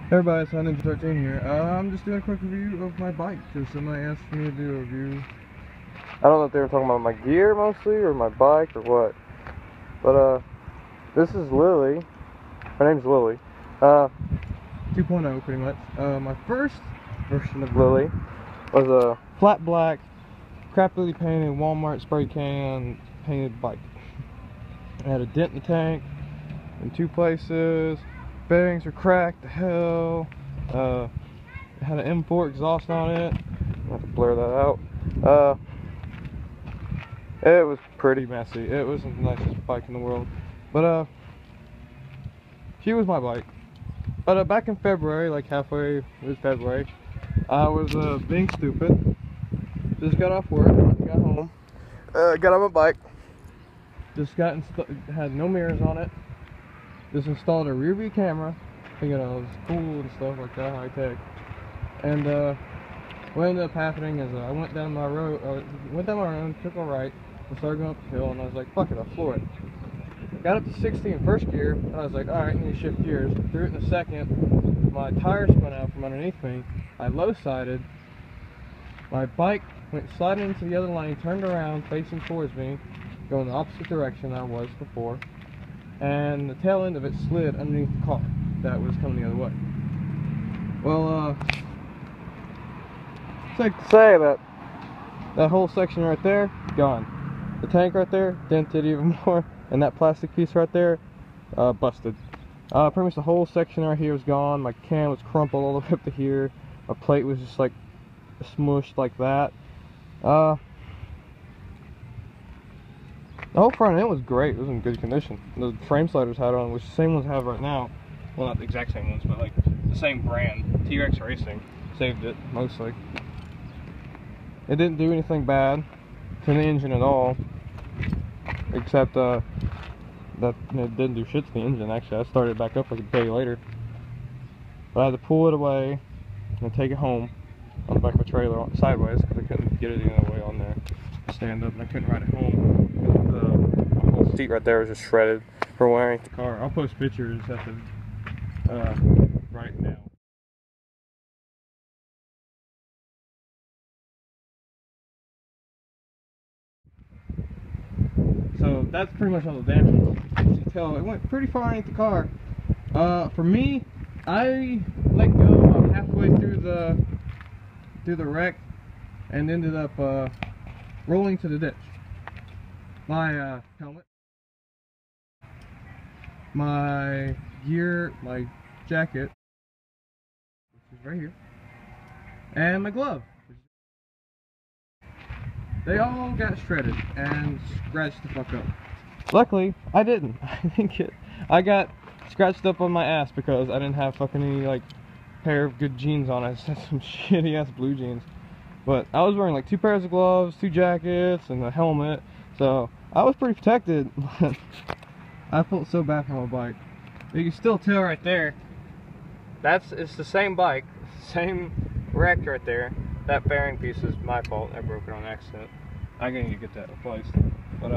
Hey everybody, it's Ninja13 here. I'm just doing a quick review of my bike because somebody asked me to do a review. I don't know if they were talking about my gear mostly or my bike or what. But this is Lily. Her name's Lily. 2.0 pretty much. My first version of Lily was a flat black, crappily painted Walmart spray can painted bike. It had a dent in the tank in 2 places. Bearings were cracked to hell. It had an M4 exhaust on it. I'll have to blur that out. It was pretty messy. It wasn't the nicest bike in the world. But she was my bike. But back in February, like halfway, it was February, I was being stupid. Just got off work, got home, got on my bike. Just had no mirrors on it. Just installed a rear view camera, you know, it's cool and stuff like that, high tech. And what ended up happening is I went down my road, took a right, and started going up the hill, and I was like, fuck it, I'll floor it. Got up to 60 in first gear, and I was like, alright, I need to shift gears. Threw it in the second, my tire spun out from underneath me, I low-sided, my bike went sliding into the other lane, turned around, facing towards me, going the opposite direction I was before. And the tail end of it slid underneath the car that was coming the other way. Well, it's like to say that whole section right there, gone. The tank right there, dented even more, and that plastic piece right there, busted. Pretty much the whole section right here was gone. My can was crumpled all the way up to here. My plate was just like smushed like that. The whole front end was great. It was in good condition. The frame sliders had on, which the same ones I have right now. Well, not the exact same ones, but like the same brand. T-Rex Racing saved it, mostly. It didn't do anything bad to the engine at all. Except that it didn't do shit to the engine, actually. I started it back up like a day later. But I had to pull it away and take it home on the back of a trailer sideways because I couldn't get it any other way on there. Stand up, and I couldn't ride it home. The whole seat right there was just shredded for wearing the car. I'll post pictures at the right now. So that's pretty much all the damage. As you can tell, it went pretty far underneath the car. For me, I let go about halfway through the wreck and ended up rolling to the ditch. My helmet, my gear, my jacket, which is right here, and my glove. They all got shredded and scratched the fuck up. Luckily, I didn't. I got scratched up on my ass because I didn't have fucking any like pair of good jeans on. I just had some shitty ass blue jeans. But I was wearing like 2 pairs of gloves, 2 jackets, and a helmet, so I was pretty protected. But I felt so bad for my bike. You can still tell right there. It's the same bike, same wreck right there. That bearing piece is my fault. I broke it on accident. I'm gonna need to get that replaced. But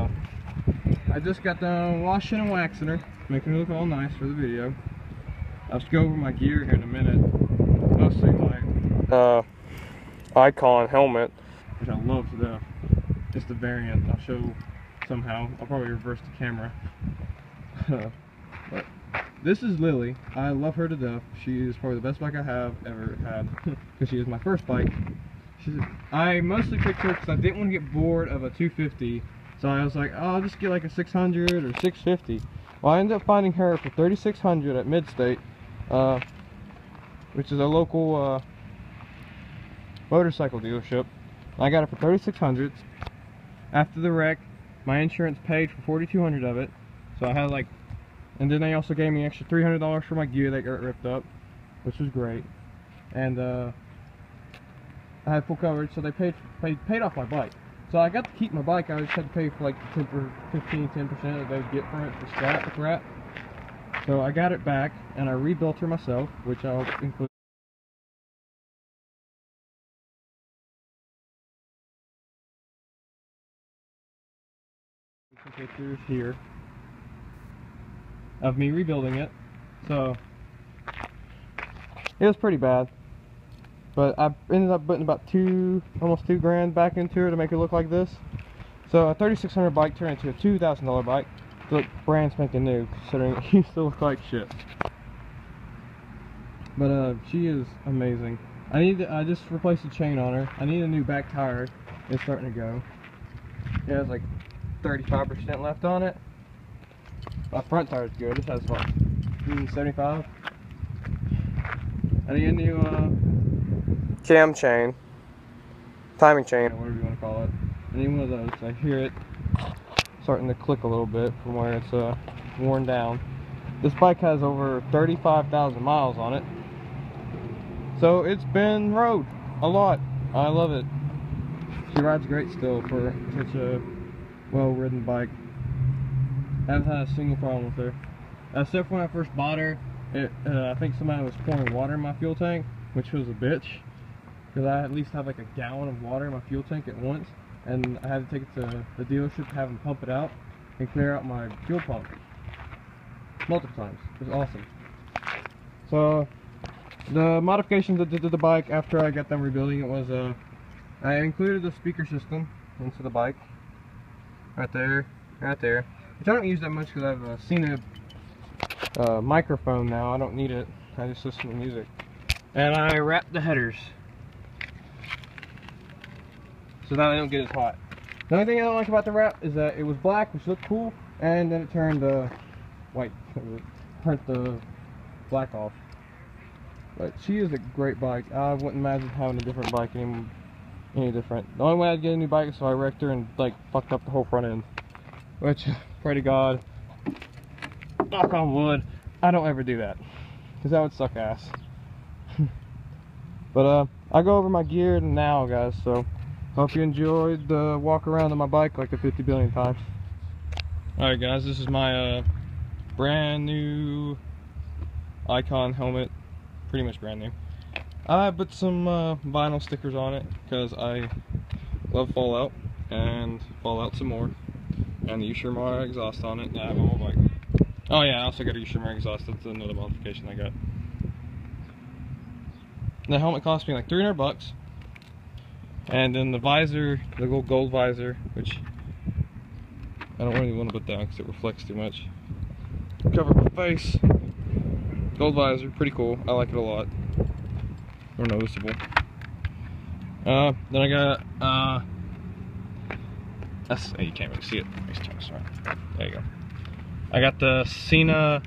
I just got done washing and waxing her, making her look all nice for the video. I'll just go over my gear here in a minute. Mostly my Icon helmet, which I love to death. It's the variant. I'll show somehow. I'll probably reverse the camera. But this is Lily. I love her to death. She is probably the best bike I have ever had because she is my first bike. I mostly picked her because I didn't want to get bored of a 250, so I was like, oh, I'll just get like a 600 or 650. Well, I ended up finding her for $3,600 at Midstate, which is a local motorcycle dealership. I got it for $3,600. After the wreck, my insurance paid for $4,200 of it, so I had like, and then they also gave me extra $300 for my gear that got ripped up, which was great. And I had full coverage, so they paid off my bike. So I got to keep my bike. I just had to pay for like 10% that they would get for it for scrap. So I got it back, and I rebuilt her myself, which I'll include. Some pictures here. of me rebuilding it. So it was pretty bad, but I ended up putting about almost two grand back into it to make it look like this. So a 3600 bike turned into a $2,000 bike. Look brand spanking new, considering it used to look like shit. But she is amazing. I just replaced the chain on her. I need a new back tire. It's starting to go. It has like 35% left on it. My front tire is good. It has what, 75. I need a new cam chain, timing chain, or whatever you want to call it. I need one of those. I hear it starting to click a little bit from where it's worn down. This bike has over 35,000 miles on it, so it's been rode a lot. I love it. She rides great still for such a well-ridden bike. I haven't had a single problem with her. Except when I first bought her, I think somebody was pouring water in my fuel tank, which was a bitch, because I at least have like a gallon of water in my fuel tank at once, and I had to take it to the dealership to have them pump it out and clear out my fuel pump multiple times. It was awesome. So the modifications I did to the bike after I got done rebuilding it was I included the speaker system into the bike right there, which I don't use that much because I've seen a microphone now. I don't need it. I just listen to music. And I wrapped the headers so that they don't get as hot. The only thing I don't like about the wrap is that it was black, which looked cool, and then it turned white. It burnt the black off. But she is a great bike. I wouldn't imagine having a different bike any different. The only way I'd get a new bike is so I wrecked her and like fucked up the whole front end. Which, pray to God, knock on wood, I don't ever do that, because that would suck ass. But I go over my gear now, guys, so hope you enjoyed the walk around on my bike like a 50 billion times. Alright guys, this is my brand new Icon helmet, pretty much brand new. I put some vinyl stickers on it because I love Fallout and Fallout some more, and the Ushimar exhaust on it that I have on my bike. Oh yeah, I also got a Ushimar exhaust. That's another modification I got. The helmet cost me like 300 bucks, and then the visor, the little gold visor, which I don't really want to put down because it reflects too much. Cover my face. Gold visor, pretty cool. I like it a lot. More noticeable. Then I got hey, you can't really see it. Let me turn this around. There you go. I got the Sena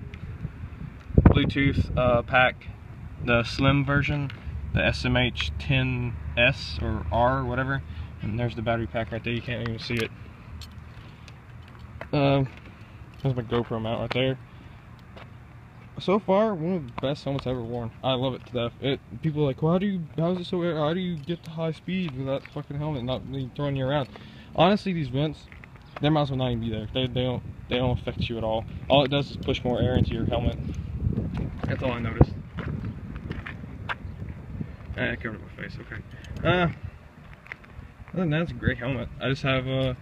Bluetooth pack, the slim version, the SMH10S or R or whatever, and there's the battery pack right there. You can't even see it. There's my GoPro mount right there. So far, one of the best helmets I've ever worn. I love it to death. People are like, well, how is it so air? How do you get to high speed with that fucking helmet not throwing you around? Honestly, these vents, they might as well not even be there. They don't affect you at all. All it does is push more air into your helmet. That's all I noticed. I covered up my face. Okay. Other than that, it's a great helmet. I just have a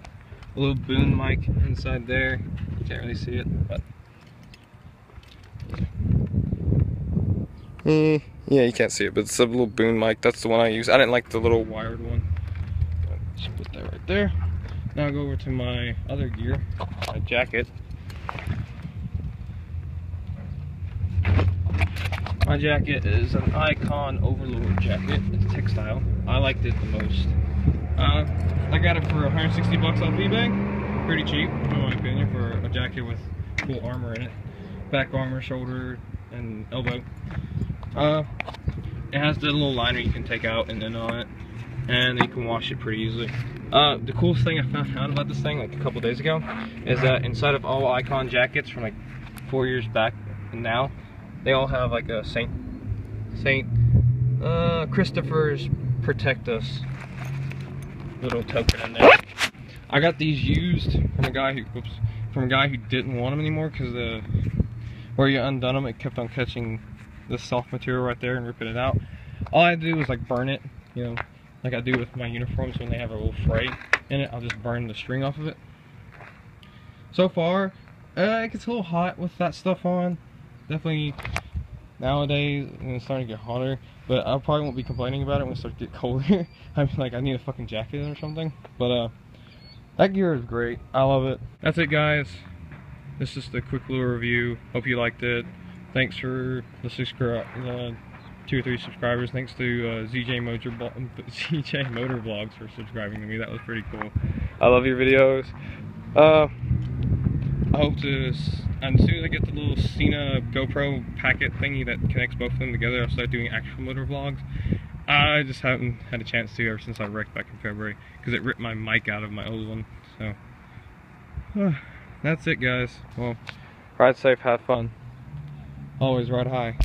little boom mic inside there. You can't really see it, but yeah, you can't see it, but it's a little boom mic. That's the one I use. I didn't like the little wired one. Just put that right there. Now I'll go over to my other gear, my jacket. My jacket is an Icon Overlord jacket. It's textile. I liked it the most. I got it for 160 bucks off eBay. Pretty cheap, in my opinion, for a jacket with full armor in it. Back armor, shoulder, and elbow. It has the little liner you can take out and then on it, and you can wash it pretty easily. The coolest thing I found out about this thing like a couple days ago is that inside of all Icon jackets from like 4 years back and now, they all have like a Saint Christopher's Protect Us little token in there. I got these used from a guy who didn't want them anymore because where you undone them, it kept on catching this soft material right there and ripping it out. All I had to do was like burn it, you know, like I do with my uniforms when they have a little fray in it. I'll just burn the string off of it. So far, It gets a little hot with that stuff on. Definitely nowadays when it's starting to get hotter. But I probably won't be complaining about it when it starts to get colder. I mean, like I need a fucking jacket or something. But that gear is great. I love it. That's it, guys. This is the quick little review. Hope you liked it. Thanks for the 2 or 3 subscribers. Thanks to ZJ Motor Vlogs for subscribing to me. That was pretty cool. I love your videos. I hope to, as soon as I get the little Cena GoPro packet thingy that connects both of them together, I'll start doing actual motor vlogs. I just haven't had a chance to ever since I wrecked back in February, because it ripped my mic out of my old one. So, that's it, guys. Well, ride safe, have fun. Always ride high.